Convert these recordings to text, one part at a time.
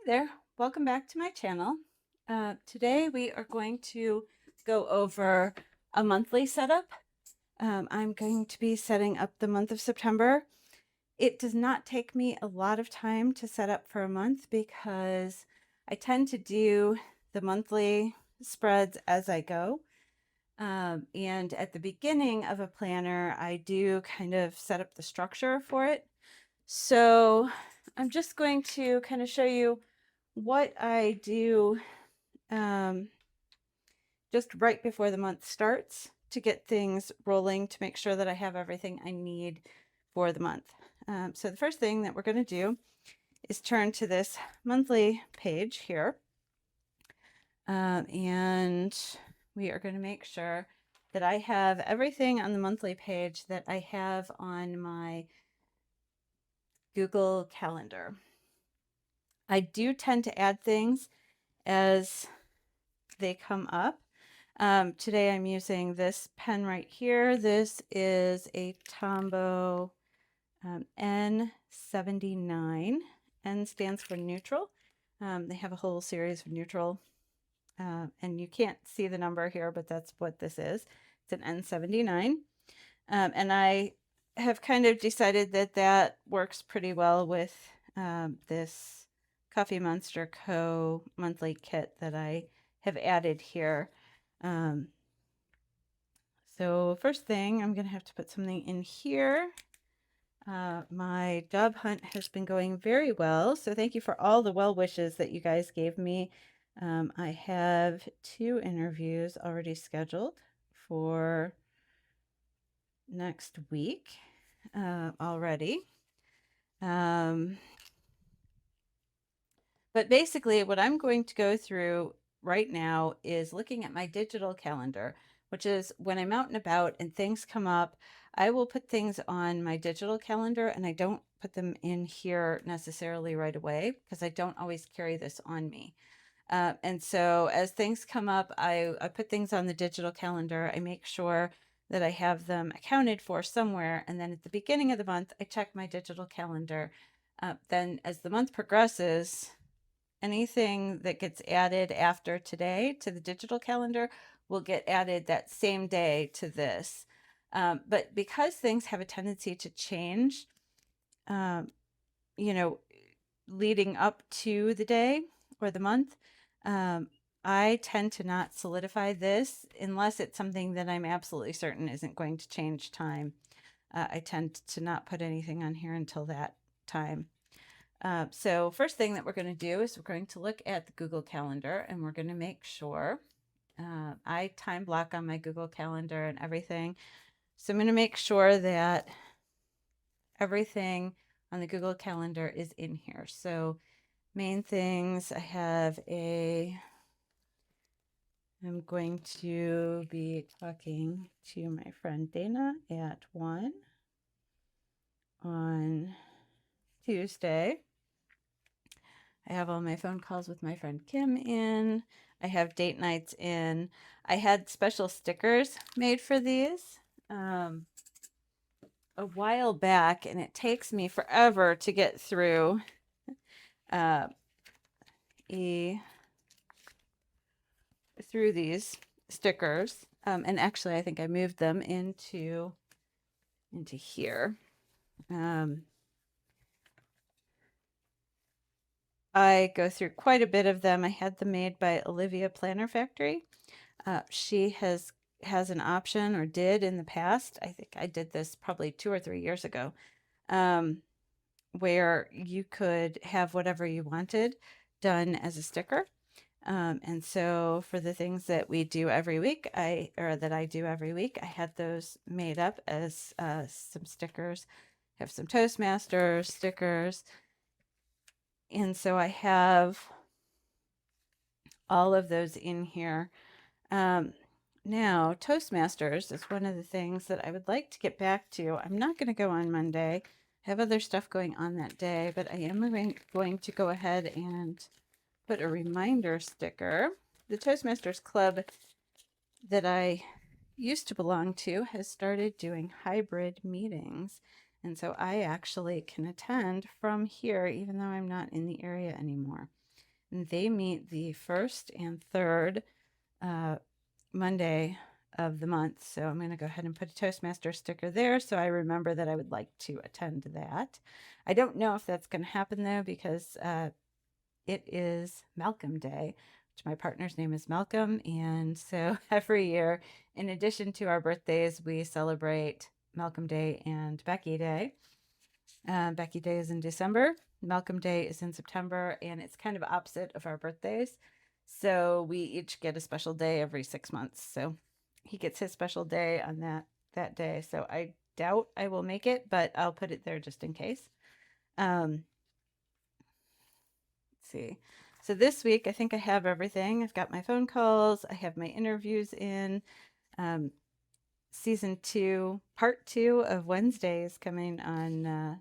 there, welcome back to my channel. Today we are going to go over a monthly setup. I'm going to be setting up the month of September. It does not take me a lot of time to set up for a month because I tend to do the monthly spreads as I go. And at the beginning of a planner, I do kind of set up the structure for it. So I'm just going to kind of show you what I do just right before the month starts to get things rolling to make sure that I have everything I need for the month. So the first thing that we're going to do is turn to this monthly page here. And we are going to make sure that I have everything on the monthly page that I have on my Google Calendar. I do tend to add things as they come up. Today I'm using this pen right here. This is a Tombow N79. N stands for neutral. They have a whole series of neutral, and you can't see the number here, but that's what this is. It's an N79. And I have kind of decided that that works pretty well with this Coffee Monster Co. monthly kit that I have added here. So first thing, I'm going to have to put something in here. My job hunt has been going very well, so thank you for all the well wishes that you guys gave me. I have 2 interviews already scheduled for next week already. But basically what I'm going to go through right now is looking at my digital calendar, which is when I'm out and about and things come up, I will put things on my digital calendar, and I don't put them in here necessarily right away because I don't always carry this on me. And so as things come up, I put things on the digital calendar. I make sure that I have them accounted for somewhere. And then at the beginning of the month, I check my digital calendar. Then as the month progresses, anything that gets added after today to the digital calendar will get added that same day to this. But because things have a tendency to change, you know, leading up to the day or the month, I tend to not solidify this unless it's something that I'm absolutely certain isn't going to change time. I tend to not put anything on here until that time. So first thing that we're going to do is we're going to look at the Google Calendar, and we're going to make sure I time block on my Google Calendar and everything. So I'm going to make sure that everything on the Google Calendar is in here. So main things, I'm going to be talking to my friend Dana at 1 on Tuesday. I have all my phone calls with my friend Kim in. I have date nights in. I had special stickers made for these a while back, and it takes me forever to get through through these stickers. And actually, I think I moved them into here. I go through quite a bit of them. I had them made by Olivia Planner Factory. She has an option, or did in the past. I think I did this probably 2 or 3 years ago, where you could have whatever you wanted done as a sticker. And so for the things that we do every week, that I do every week, I had those made up as some stickers. I have some Toastmasters stickers. And so I have all of those in here. Now, Toastmasters is one of the things that I would like to get back to. I'm not going to go on Monday. I have other stuff going on that day, but I am going to go ahead and put a reminder sticker. The Toastmasters Club that I used to belong to has started doing hybrid meetings. And so I actually can attend from here, even though I'm not in the area anymore. And they meet the first and third Monday of the month. So I'm going to go ahead and put a Toastmaster sticker there so I remember that I would like to attend that. I don't know if that's going to happen though, because it is Malcolm Day, which my partner's name is Malcolm. And so every year, in addition to our birthdays, we celebrate Malcolm Day and Becky Day. Becky Day is in December. Malcolm Day is in September, and it's kind of opposite of our birthdays. So we each get a special day every 6 months. So he gets his special day on that day. So I doubt I will make it, but I'll put it there just in case. Let's see. So this week, I think I have everything. I've got my phone calls. I have my interviews in. Season 2, part 2 of Wednesday is coming on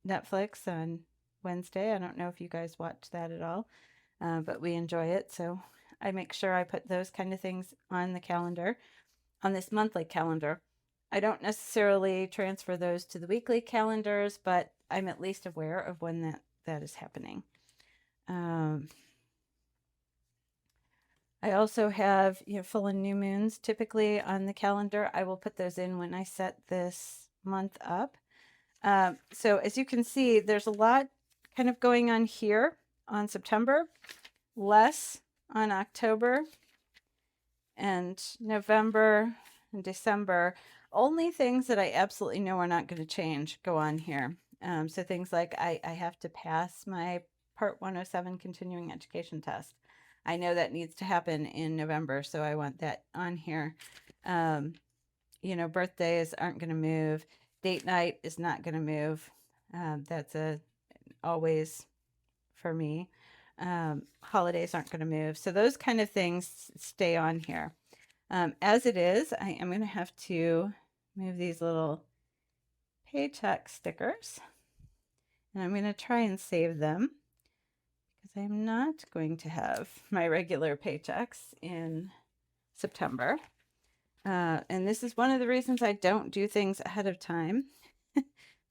Netflix on Wednesday. I don't know if you guys watch that at all, but we enjoy it. So I make sure I put those kind of things on the calendar, on this monthly calendar. I don't necessarily transfer those to the weekly calendars, but I'm at least aware of when that is happening. I also have, full and new moons typically on the calendar. I will put those in when I set this month up. So as you can see, there's a lot kind of going on here on September, less on October and November and December. Only things that I absolutely know are not going to change go on here. So things like I have to pass my Part 107 continuing education test. I know that needs to happen in November, so I want that on here. Birthdays aren't going to move. Date night is not going to move. That's always for me. Holidays aren't going to move. So those kind of things stay on here. As it is, I am going to have to move these little paycheck stickers. And I'm going to try and save them because I'm not going to have my regular paychecks in September. And this is one of the reasons I don't do things ahead of time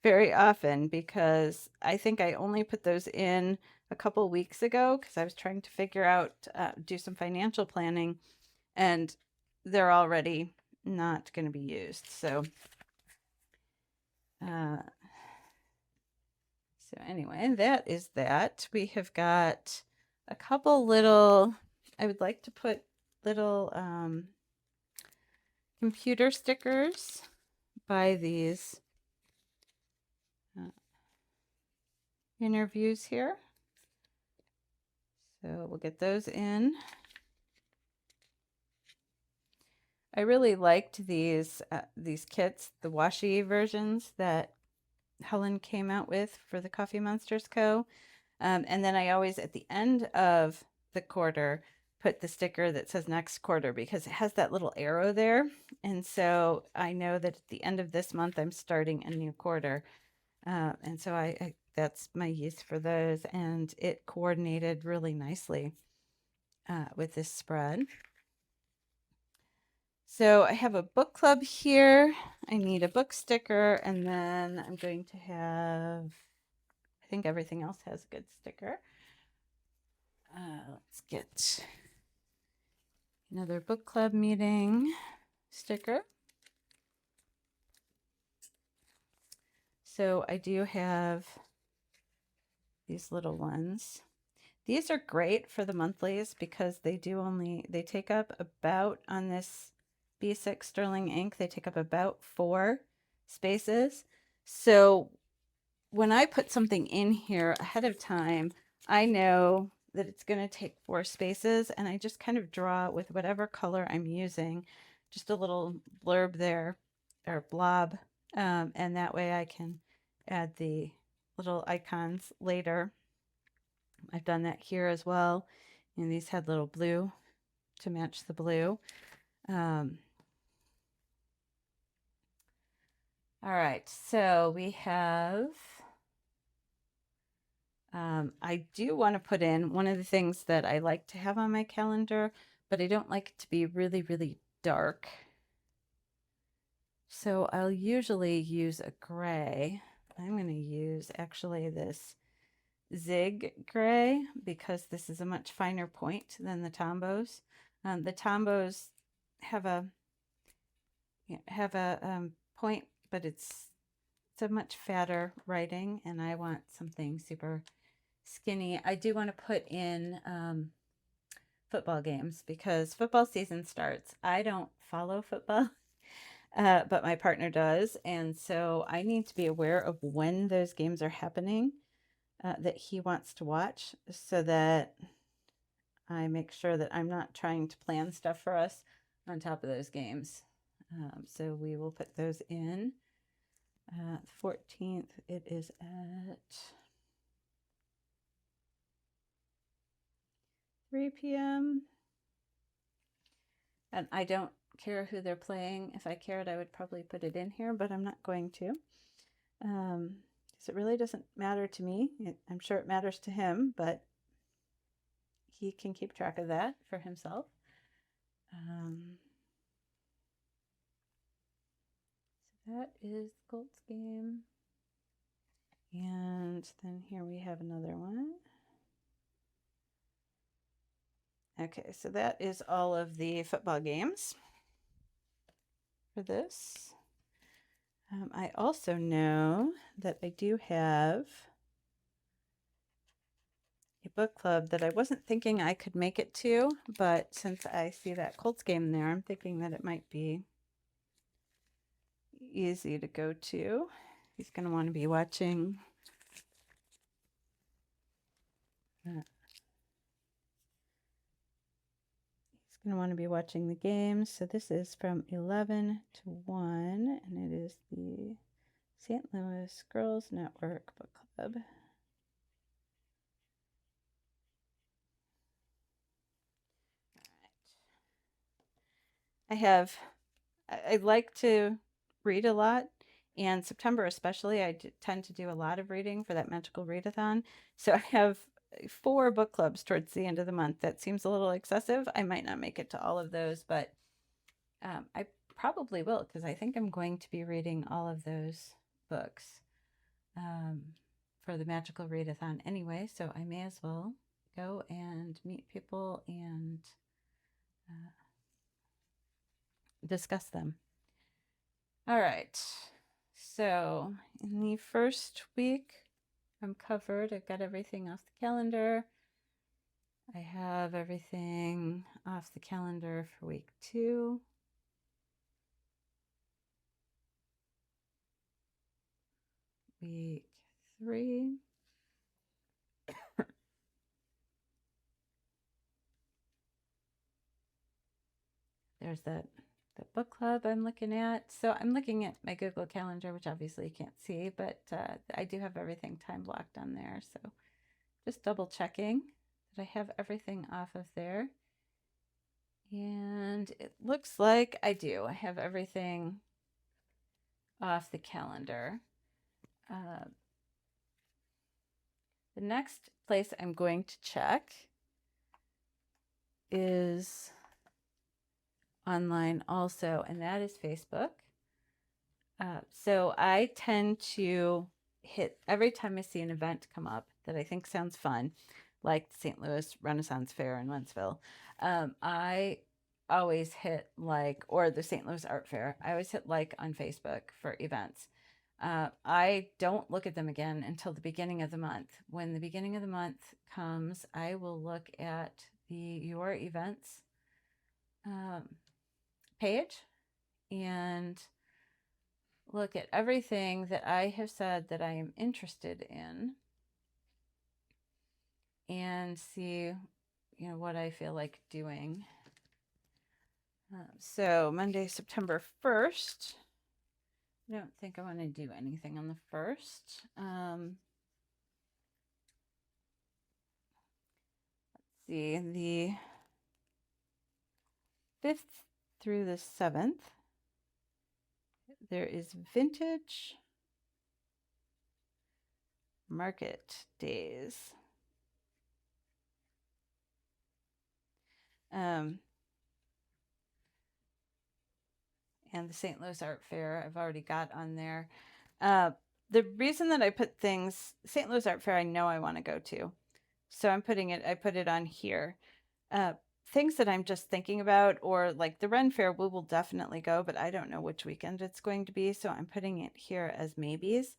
very often, because I think I only put those in a couple weeks ago because I was trying to figure out, do some financial planning, and they're already not going to be used. So anyway, that is that. We have got a couple little, I would like to put little computer stickers by these interviews here. So we'll get those in. I really liked these kits, the washi versions that Helen came out with for the Coffee Monsters Co. And then I always, at the end of the quarter, put the sticker that says next quarter because it has that little arrow there. And so I know that at the end of this month, I'm starting a new quarter. And so I that's my use for those. And it coordinated really nicely with this spread. So I have a book club here. I need a book sticker, and then I'm going to have, I think everything else has a good sticker. Let's get another book club meeting sticker. So I do have these little ones. These are great for the monthlies because they take up about, on this B6 Sterling ink, they take up about 4 spaces. So when I put something in here ahead of time, I know that it's going to take 4 spaces, and I just kind of draw with whatever color I'm using, just a little blurb there, or blob, and that way I can add the little icons later. I've done that here as well, and these had little blue to match the blue. All right, so we have, I do want to put in one of the things that I like to have on my calendar, but I don't like it to be really, really dark. So I'll usually use a gray. I'm going to use actually this Zig gray because this is a much finer point than the Tombos. The Tombos have a point, but it's a much fatter writing, and I want something super skinny. I do want to put in football games because football season starts. I don't follow football, but my partner does, and so I need to be aware of when those games are happening that he wants to watch so that I make sure that I'm not trying to plan stuff for us on top of those games. So we will put those in. 14th, it is at 3 p.m. And I don't care who they're playing. If I cared, I would probably put it in here, but I'm not going to. Because it really doesn't matter to me. I'm sure it matters to him, but he can keep track of that for himself. So that is Colts game. And then here we have another one. Okay, so that is all of the football games for this. I also know that I do have a book club that I wasn't thinking I could make it to, but since I see that Colts game there, I'm thinking that it might be easy to go to. He's going to want to be watching the games. So this is from 11 to 1, and it is the St. Louis Girls Network Book Club. I like to read a lot, and September especially, I tend to do a lot of reading for that magical readathon. So I have 4 book clubs towards the end of the month. That seems a little excessive. I might not make it to all of those, but I probably will because I think I'm going to be reading all of those books for the magical readathon anyway, so I may as well go and meet people and discuss them. All right. So in the first week, I'm covered. I've got everything off the calendar. I have everything off the calendar for week 2. Week 3. There's that book club I'm looking at. So I'm looking at my Google Calendar, which obviously you can't see, but I do have everything time blocked on there. So just double checking that I have everything off of there. And it looks like I do. I have everything off the calendar. The next place I'm going to check is online also, and that is Facebook. So I tend to hit every time I see an event come up that I think sounds fun, like the St. Louis Renaissance Fair in Wentzville. I always hit like, or the St. Louis Art Fair. I always hit like on Facebook for events. I don't look at them again until the beginning of the month. When the beginning of the month comes, I will look at the Your Events page and look at everything that I have said that I am interested in and see, what I feel like doing. So Monday, September 1st, I don't think I want to do anything on the 1st. Let's see, the 5th through the 7th, there is vintage market days. And the St. Louis Art Fair, I've already got on there. The reason that I put things, St. Louis Art Fair, I know I want to go to. So I put it on here. Uh, Things that I'm just thinking about, or like the Ren Fair, we will definitely go, but I don't know which weekend it's going to be. So I'm putting it here as maybes.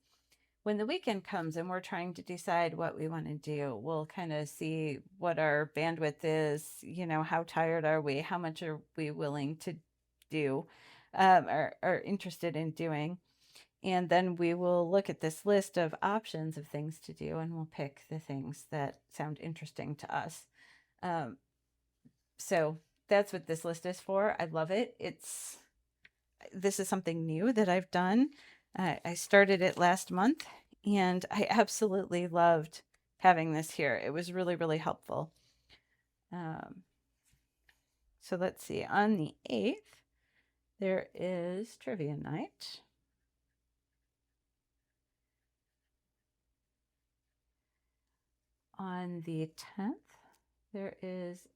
When the weekend comes and we're trying to decide what we want to do, we'll kind of see what our bandwidth is, how tired are we, how much are we willing to do, or interested in doing. And then we will look at this list of options of things to do and we'll pick the things that sound interesting to us. Um, so that's what this list is for. I love it. This is something new that I've done. I started it last month and I absolutely loved having this here. It was really, really helpful. So let's see, on the 8th, there is trivia night. On the 10th, there is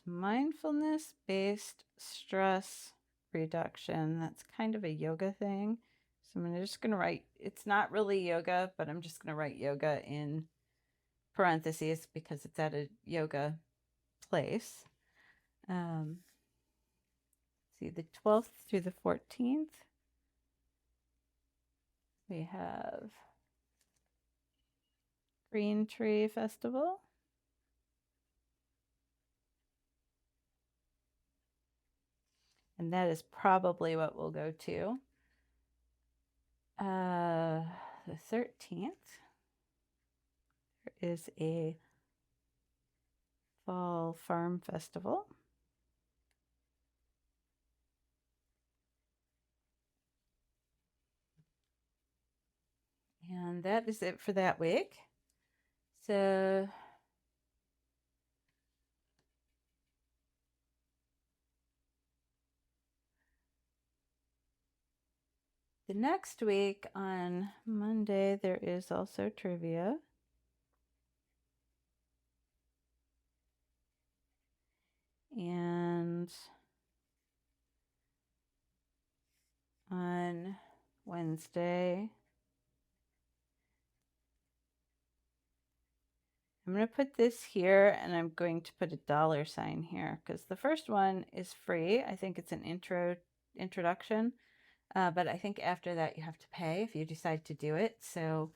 mindfulness-based stress reduction. That's kind of a yoga thing. So I'm just going to write, it's not really yoga, but I'm just going to write yoga in parentheses because it's at a yoga place. See, the 12th through the 14th, we have Green Tree Festival. And that is probably what we'll go to. The 13th, there is a Fall Farm Festival. And that is it for that week. So the next week on Monday, there is also trivia. And on Wednesday, I'm going to put this here and I'm going to put a dollar sign here because the first one is free. I think it's an introduction, but I think after that you have to pay if you decide to do it. So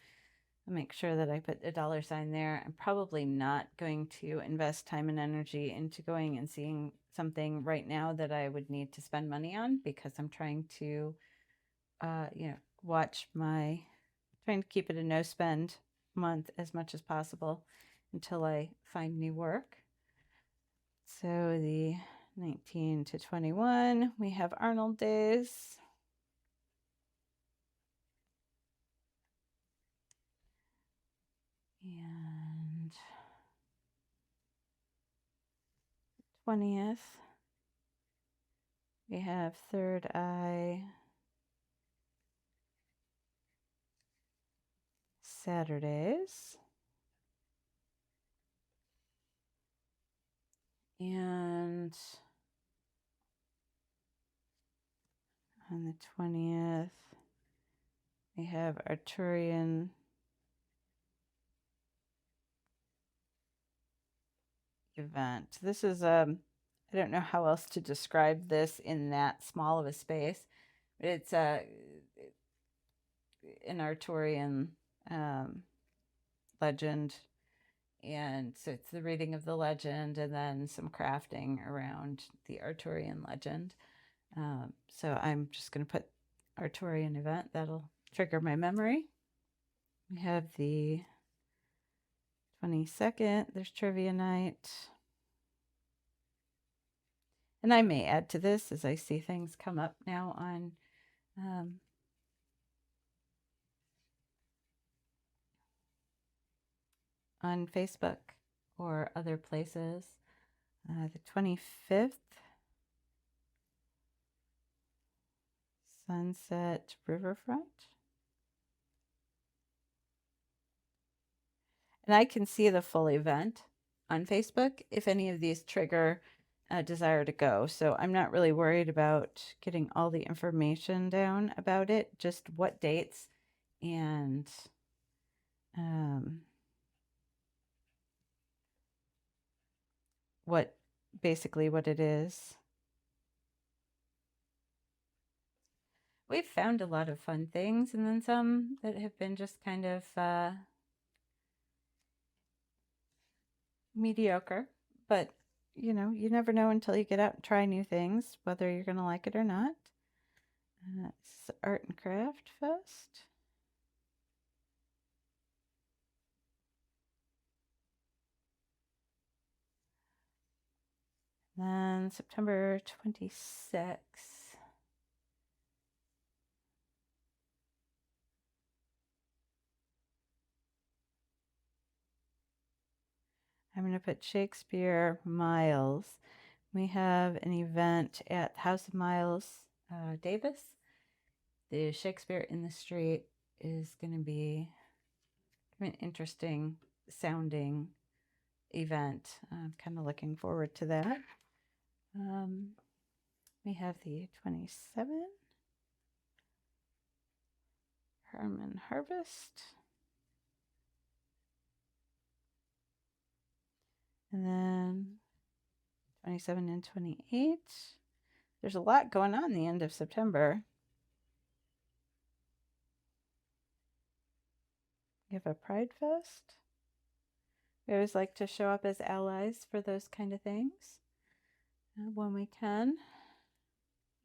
I'll make sure that I put a dollar sign there. I'm probably not going to invest time and energy into going and seeing something right now that I would need to spend money on because I'm trying to, trying to keep it a no spend month as much as possible until I find new work. So the 19 to 21, we have Arnold days. And 20th, we have Third Eye Saturdays. And on the 20th, we have Arturian event. This is, I don't know how else to describe this in that small of a space. But it's an Arturian legend. And so it's the reading of the legend and then some crafting around the Arturian legend. So I'm just going to put Arturian event. That'll trigger my memory. We have the 22nd. There's trivia night. And I may add to this as I see things come up now on Facebook or other places. The 25th, Sunset Riverfront. And I can see the full event on Facebook if any of these trigger desire to go. So I'm not really worried about getting all the information down about it, just what dates and um, what basically what it is. We've found a lot of fun things and then some that have been just kind of mediocre. But, you know, you never know until you get out and try new things, whether you're going to like it or not. It's Art and Craft Fest. Then September 26th. I'm going to put Shakespeare Miles. We have an event at House of Miles Davis. The Shakespeare in the Street is going to be an interesting sounding event. I'm kind of looking forward to that. We have the 27 Herman Harvest. And then 27 and 28. There's a lot going on the end of September. We have a Pride Fest. We always like to show up as allies for those kind of things when we can.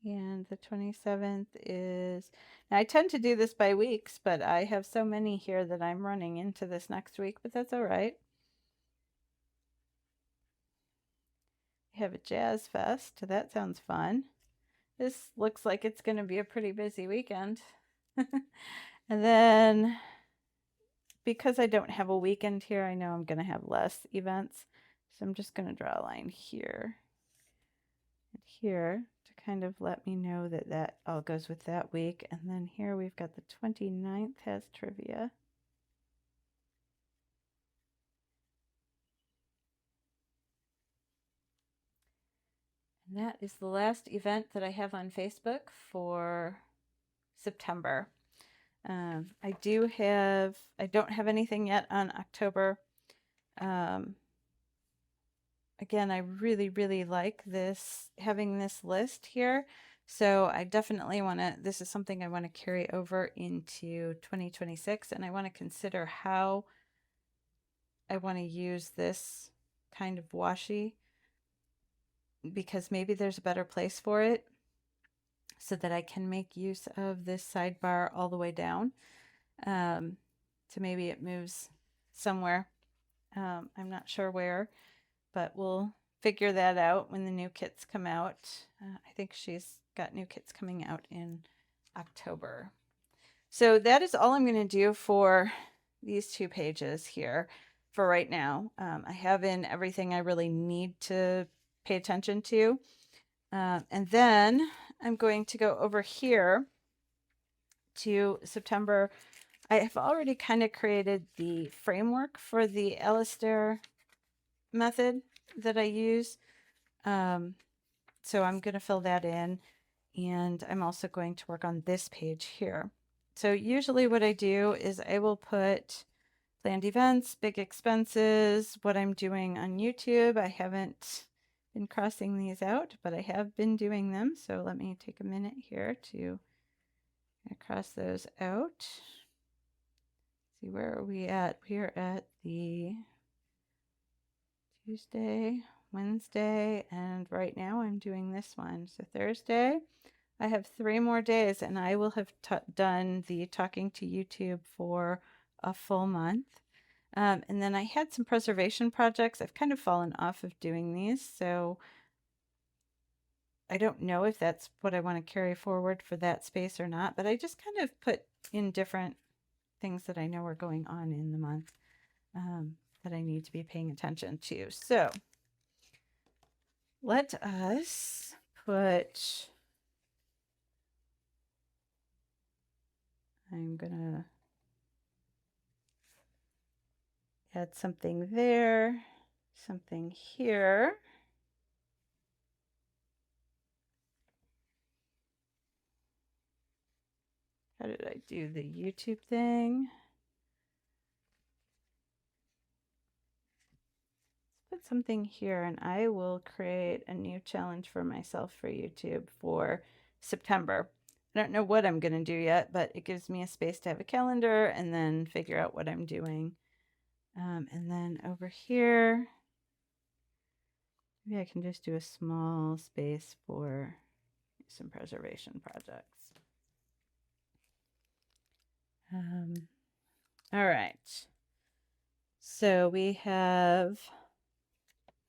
And the 27th is, now I tend to do this by weeks, but I have so many here that I'm running into this next week, but that's all right. We have a Jazz Fest. That sounds fun. This looks like it's going to be a pretty busy weekend. And then because I don't have a weekend here, I know I'm going to have less events. So I'm just going to draw a line here and here to kind of let me know that that all goes with that week. And then here we've got the 29th has trivia. And that is the last event that I have on Facebook for September. I don't have anything yet on October. Again, I really, really like having this list here. So I definitely want to, this is something I want to carry over into 2026. And I want to consider how I want to use this kind of washi, because maybe there's a better place for it so that I can make use of this sidebar all the way down. So maybe it moves somewhere. I'm not sure where, but we'll figure that out when the new kits come out. I think she's got new kits coming out in October. So that is all I'm going to do for these 2 pages here for right now. I have in everything I really need to pay attention to. And then I'm going to go over here to September. I have already kind of created the framework for the Alastair method that I use. So I'm going to fill that in, and I'm also going to work on this page here. So usually what I do is I will put planned events, big expenses, what I'm doing on YouTube. I haven't been crossing these out, but I have been doing them. So let me take a minute here to cross those out. See, where are we at? We are at the Tuesday, Wednesday, and right now I'm doing this one. So Thursday, I have 3 more days and I will have done the talking to YouTube for a full month. And then I had some preservation projects. I've kind of fallen off of doing these, so I don't know if that's what I want to carry forward for that space or not, but I just kind of put in different things that I know are going on in the month that I need to be paying attention to. So let us put, I'm gonna add something there, something here. How did I do the YouTube thing? Let's put something here and I will create a new challenge for myself for YouTube for September. I don't know what I'm going to do yet, but it gives me a space to have a calendar and then figure out what I'm doing. And then over here, maybe I can just do a small space for some preservation projects. All right. So we have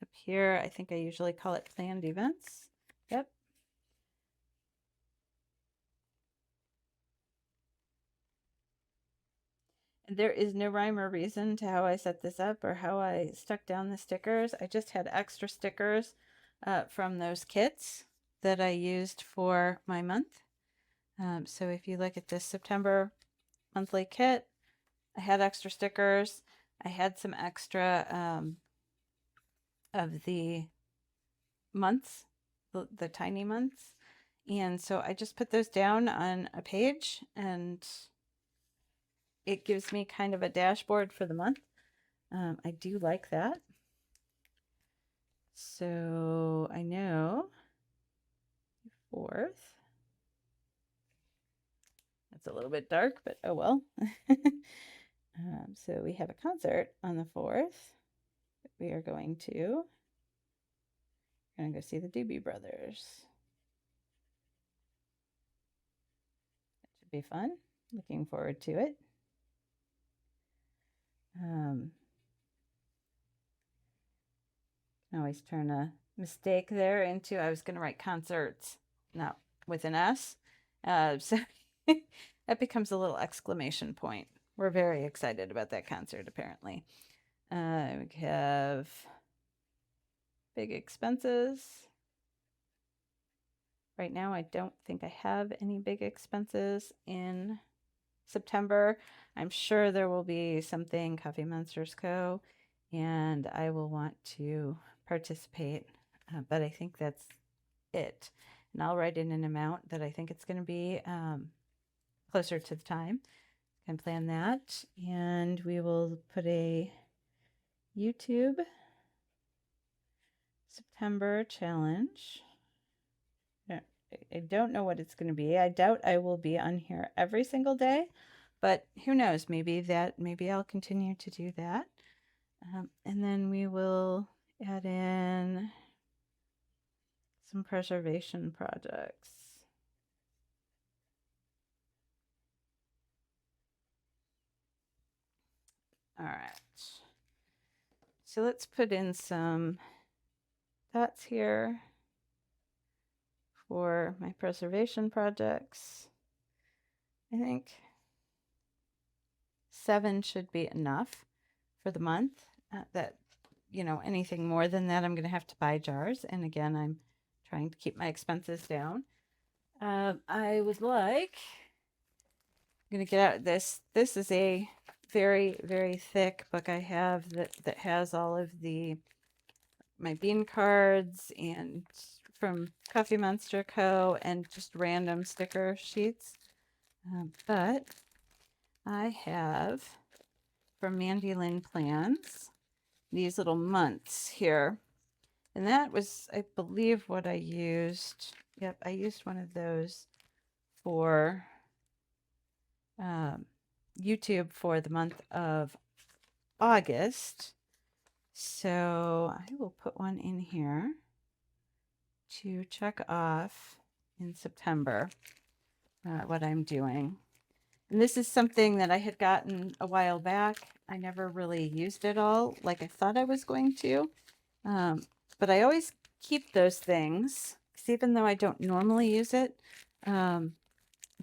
up here, I think I usually call it planned events. Yep. And there is no rhyme or reason to how I set this up or how I stuck down the stickers. I just had extra stickers from those kits that I used for my month. So if you look at this September monthly kit, I had extra stickers. I had some extra of the months, the tiny months. And so I just put those down on a page and it gives me kind of a dashboard for the month. I do like that. So I know 4th. That's a little bit dark, but oh well. So we have a concert on the 4th. We are going to go see the Doobie Brothers. That should be fun. Looking forward to it. I always turn a mistake there into, I was going to write concerts, not with an S. So that becomes a little exclamation point. We're very excited about that concert, apparently. We have big expenses. Right now, I don't think I have any big expenses in September. I'm sure there will be something Coffee Monsters Co. and I will want to participate, but I think that's it. And I'll write in an amount that I think it's going to be closer to the time. Can plan that, and we will put a YouTube September challenge. I don't know what it's going to be. I doubt I will be on here every single day, but who knows? Maybe I'll continue to do that. And then we will add in some preservation projects. All right. So let's put in some dots here for my preservation projects. I think 7 should be enough for the month. That, anything more than that, I'm going to have to buy jars. And again, I'm trying to keep my expenses down. I would like, I'm going to get out this. This is a very, very thick book I have that has all of my bean cards and from Coffee Monster Co. and just random sticker sheets. But I have from Mandy Lynn Plans these little months here. And that was, I believe, what I used. Yep, I used one of those for YouTube for the month of August. So I will put one in here to check off in September what I'm doing. And this is something that I had gotten a while back. I never really used it all like I thought I was going to. But I always keep those things, because even though I don't normally use it,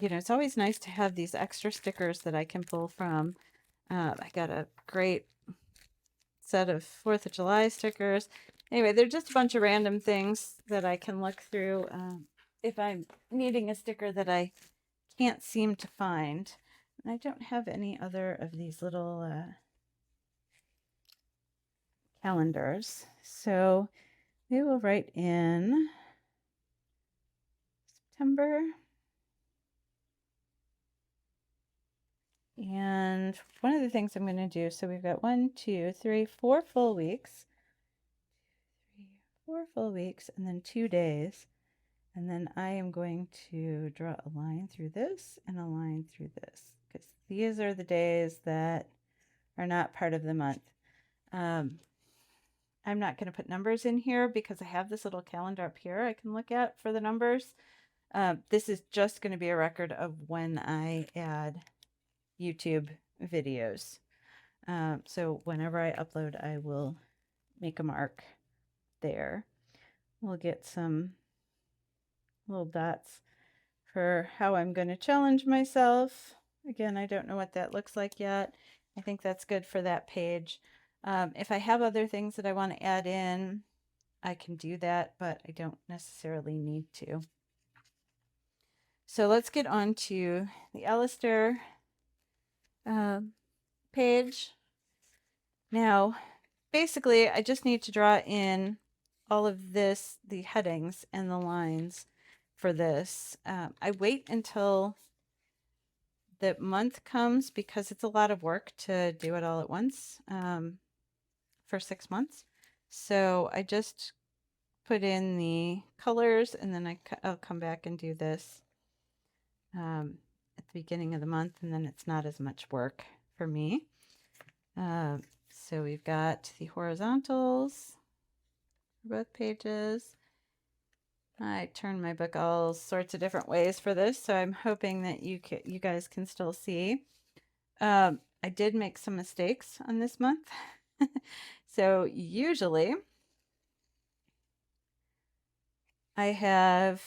it's always nice to have these extra stickers that I can pull from. I got a great set of 4th of July stickers. Anyway, they're just a bunch of random things that I can look through if I'm needing a sticker that I can't seem to find. And I don't have any other of these little calendars. So we will write in September And one of the things I'm going to do, so we've got 1, 2, 3, 4 full weeks, 4 full weeks, and then 2 days. And then I am going to draw a line through this and a line through this, because these are the days that are not part of the month. I'm not going to put numbers in here because I have this little calendar up here I can look at for the numbers. This is just going to be a record of when I add YouTube videos. So whenever I upload, I will make a mark there. We'll get some little dots for how I'm going to challenge myself. Again, I don't know what that looks like yet. I think that's good for that page. If I have other things that I want to add in, I can do that, but I don't necessarily need to. So let's get on to the Alastair page. Now, basically, I just need to draw in all of this, the headings and the lines for this. I wait until the month comes because it's a lot of work to do it all at once for 6 months. So I just put in the colors, and then I'll come back and do this at the beginning of the month, and then it's not as much work for me. So we've got the horizontals for both pages. I turned my book all sorts of different ways for this, so I'm hoping that you guys can still see. I did make some mistakes on this month. So usually I have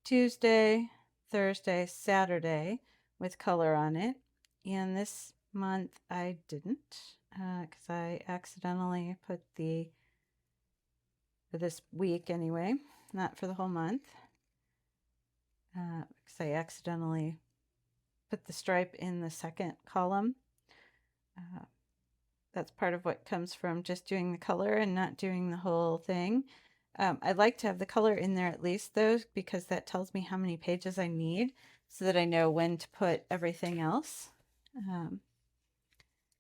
Tuesday, Thursday, Saturday with color on it. And this month I didn't, because I accidentally put for this week anyway, not for the whole month, because I accidentally put the stripe in the second column. That's part of what comes from just doing the color and not doing the whole thing. I'd like to have the color in there at least, though, because that tells me how many pages I need so that I know when to put everything else.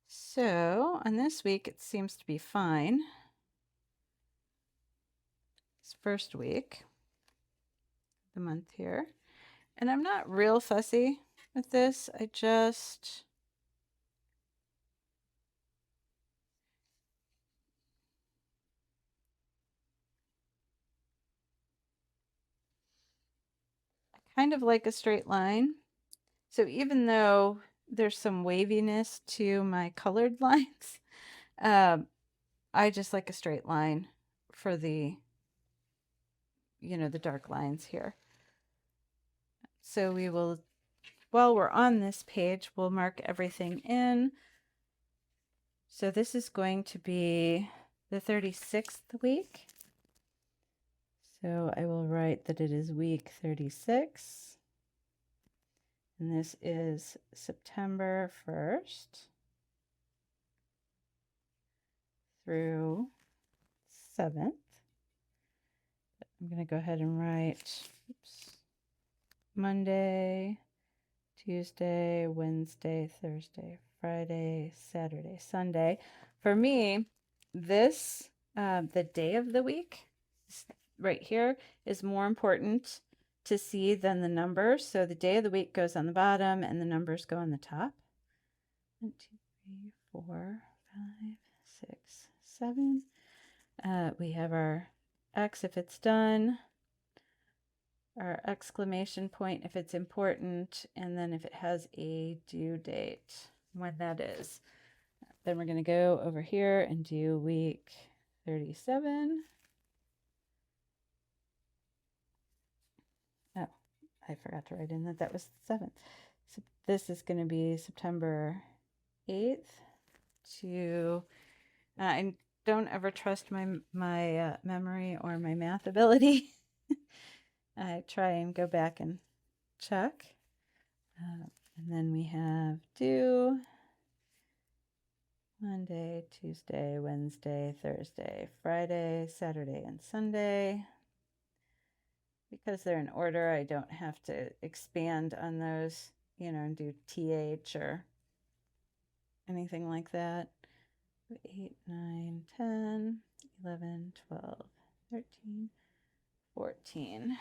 So on this week, it seems to be fine. It's first week, the month here. And I'm not real fussy with this. I kind of like a straight line. So even though there's some waviness to my colored lines, I just like a straight line for the, the dark lines here. So we will, while we're on this page, we'll mark everything in. So this is going to be the 36th week. So I will write that it is week 36. And this is September 1st through 7th. I'm going to go ahead and write Monday, Tuesday, Wednesday, Thursday, Friday, Saturday, Sunday. For me, this, the day of the week right here is more important to see than the numbers. So the day of the week goes on the bottom and the numbers go on the top. 1, 2, 3, 4, 5, 6, 7. We have our X if it's done, our exclamation point if it's important, and then if it has a due date, when that is. Then we're going to go over here and do week 37. Oh, I forgot to write in that was the 7th. So this is going to be September 8th to, I don't ever trust my memory or my math ability. I try and go back and check. And then we have due Monday, Tuesday, Wednesday, Thursday, Friday, Saturday, and Sunday. Because they're in order, I don't have to expand on those and do TH or anything like that. 8, 9, 10, 11, 12, 13, 14.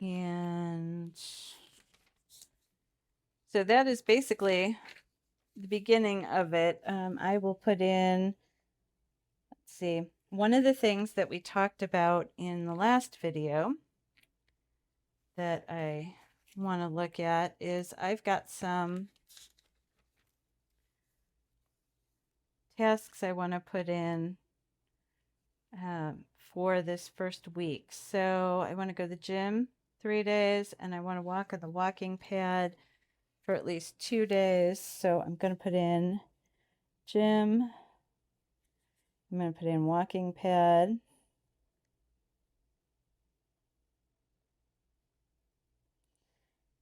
And so that is basically the beginning of it. I will put in, let's see, one of the things that we talked about in the last video that I want to look at is I've got some tasks I want to put in for this first week. So I want to go to the gym 3 days, and I want to walk on the walking pad for at least 2 days. So I'm going to put in gym. I'm going to put in walking pad.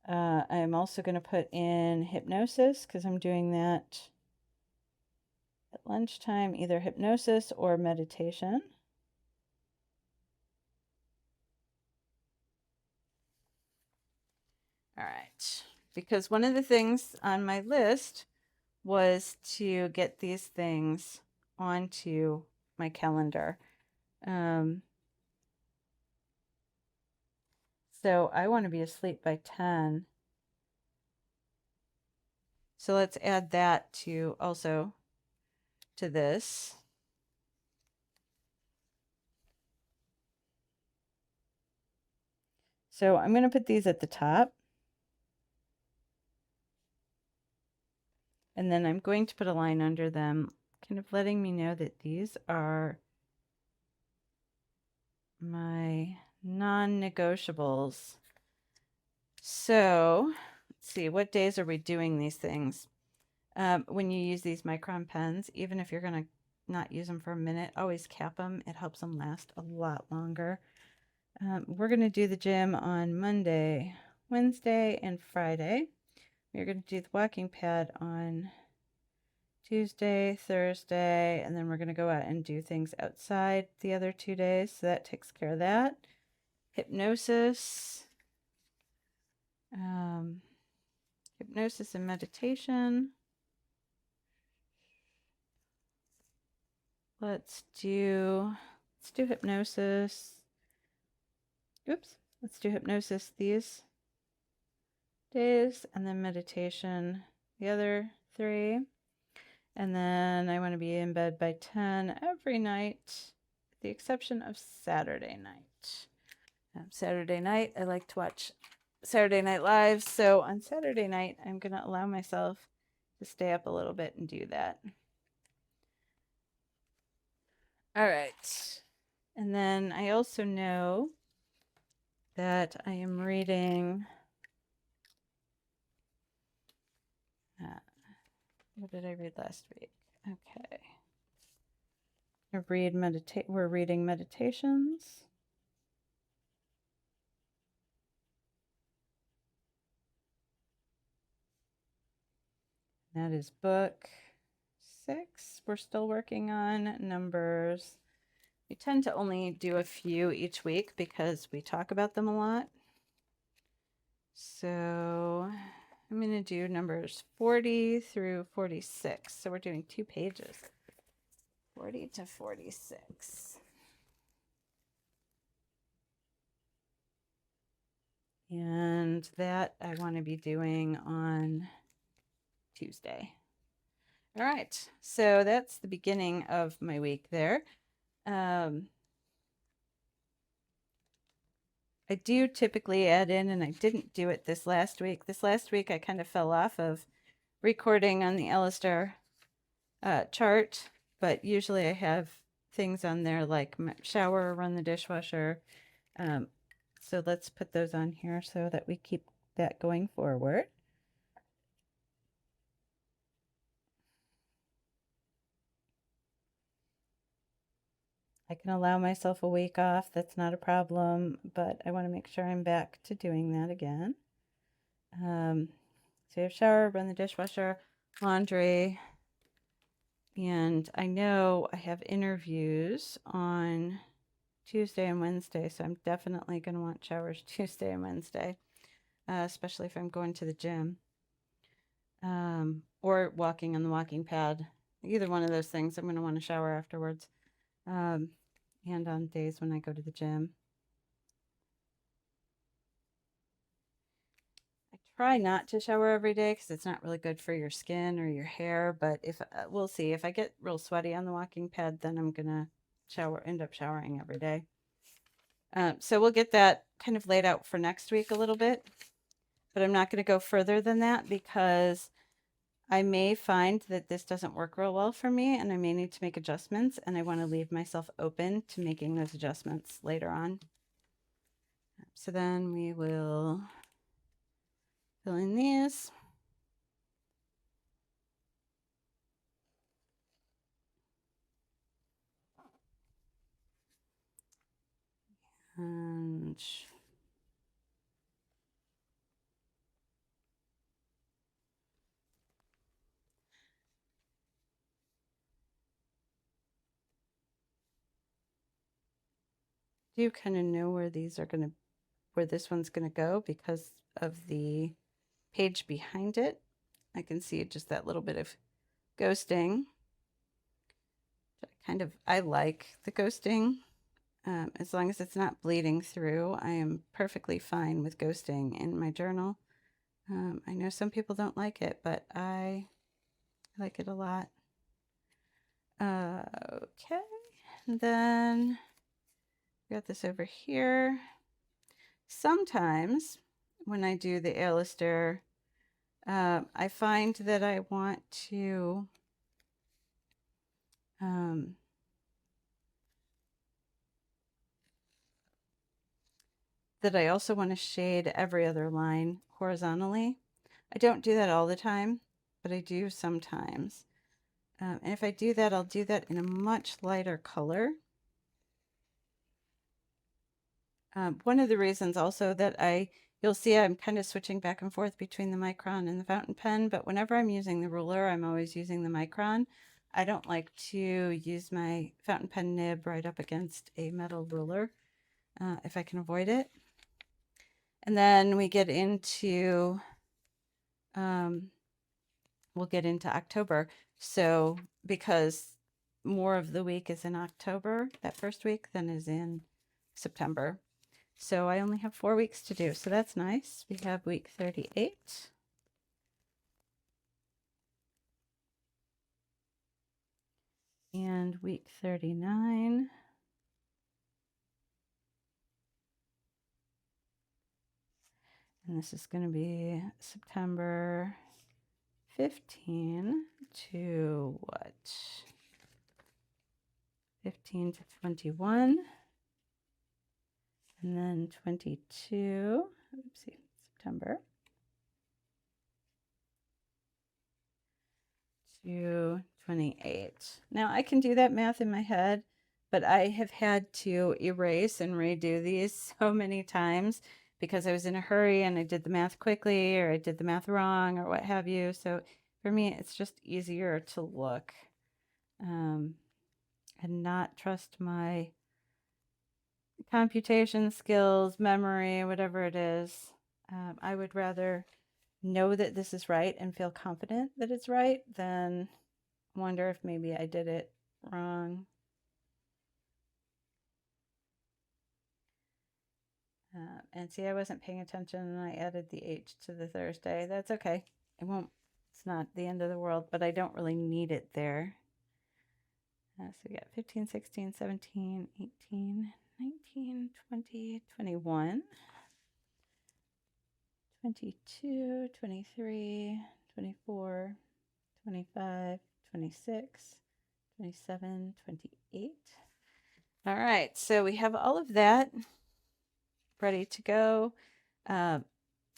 I'm also going to put in hypnosis because I'm doing that at lunchtime, either hypnosis or meditation. All right, because one of the things on my list was to get these things onto my calendar. So I want to be asleep by 10. So let's add that to also to this. So I'm going to put these at the top. And then I'm going to put a line under them, kind of letting me know that these are my non-negotiables. So let's see, what days are we doing these things? When you use these micron pens, even if you're going to not use them for a minute, always cap them. It helps them last a lot longer. We're going to do the gym on Monday, Wednesday, and Friday. We're going to do the walking pad on Tuesday, Thursday, and then we're going to go out and do things outside the other 2 days. So that takes care of that. Hypnosis. Hypnosis and meditation. Let's do hypnosis. Oops. Let's do hypnosis these days, and then meditation the other 3. And then I want to be in bed by 10 every night, with the exception of Saturday night. Saturday night, I like to watch Saturday Night Live. So on Saturday night, I'm going to allow myself to stay up a little bit and do that. All right. And then I also know that I am reading. What did I read last week? Okay. We're reading Meditations. That is book 6. We're still working on numbers. We tend to only do a few each week because we talk about them a lot. So I'm going to do numbers 40 through 46. So we're doing 2 pages, 40 to 46. And that I want to be doing on Tuesday. All right, so that's the beginning of my week there. I do typically add in, and I didn't do it this last week. This last week I kind of fell off of recording on the Alastair chart, but usually I have things on there like shower, run the dishwasher. So let's put those on here so that we keep that going forward. I can allow myself a week off. That's not a problem, but I want to make sure I'm back to doing that again. So we have shower, run the dishwasher, laundry, and I know I have interviews on Tuesday and Wednesday, so I'm definitely going to want showers Tuesday and Wednesday, especially if I'm going to the gym or walking on the walking pad. Either one of those things, I'm going to want to shower afterwards, and on days when I go to the gym. I try not to shower every day because it's not really good for your skin or your hair, but if we'll see. If I get real sweaty on the walking pad, then I'm going to end up showering every day. So we'll get that kind of laid out for next week a little bit, but I'm not going to go further than that because I may find that this doesn't work real well for me and I may need to make adjustments, and I want to leave myself open to making those adjustments later on. So then we will fill in these. And do kind of know where where this one's going to go because of the page behind it. I can see just that little bit of ghosting. I like the ghosting. As long as it's not bleeding through, I am perfectly fine with ghosting in my journal. I know some people don't like it, but I like it a lot. Okay, and then got this over here. Sometimes when I do the Alastair, I find that I want to that I also want to shade every other line horizontally. I don't do that all the time, but I do sometimes. And if I do that, I'll do that in a much lighter color. One of the reasons also that you'll see I'm kind of switching back and forth between the micron and the fountain pen, but whenever I'm using the ruler, I'm always using the micron. I don't like to use my fountain pen nib right up against a metal ruler if I can avoid it. And then we get into, we'll get into October. So because more of the week is in October, that first week, than is in September. So I only have 4 weeks to do. So that's nice. We have week 38. And week 39. And this is going to be September 15 to what? 15 to 21. And then 22, oopsie, September to 28. Now I can do that math in my head, but I have had to erase and redo these so many times because I was in a hurry and I did the math quickly or I did the math wrong or what have you. So for me, it's just easier to look and not trust my computation skills, memory, whatever it is. I would rather know that this is right and feel confident that it's right than wonder if maybe I did it wrong. And see, I wasn't paying attention and I added the H to the Thursday. That's okay. It's not the end of the world, but I don't really need it there. So we got 15, 16, 17, 18, 19, 20, 21, 22, 23, 24, 25, 26, 27, 28. All right, so we have all of that ready to go. I'm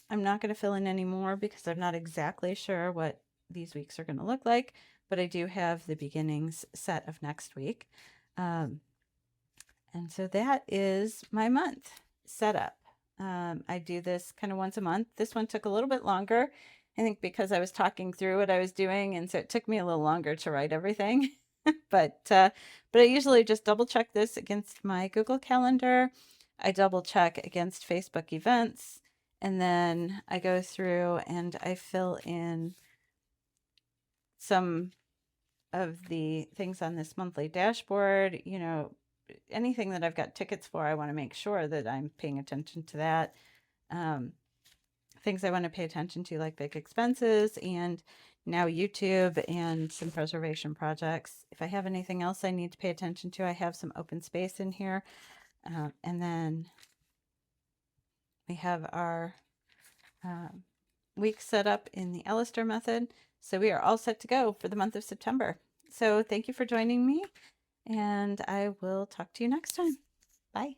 not going to fill in any more because I'm not exactly sure what these weeks are going to look like, but I do have the beginnings set of next week. And so that is my month setup. I do this kind of once a month. This one took a little bit longer, I think because I was talking through what I was doing, and so it took me a little longer to write everything. But I usually just double check this against my Google Calendar. I double check against Facebook events, and then I go through and I fill in some of the things on this monthly dashboard. Anything that I've got tickets for, I want to make sure that I'm paying attention to that. Um, Things I want to pay attention to, like big expenses and now YouTube and some preservation projects. If I have anything else I need to pay attention to, I have some open space in here. And then we have our week set up in the Alastair method. So we are all set to go for the month of September. So thank you for joining me, and I will talk to you next time. Bye.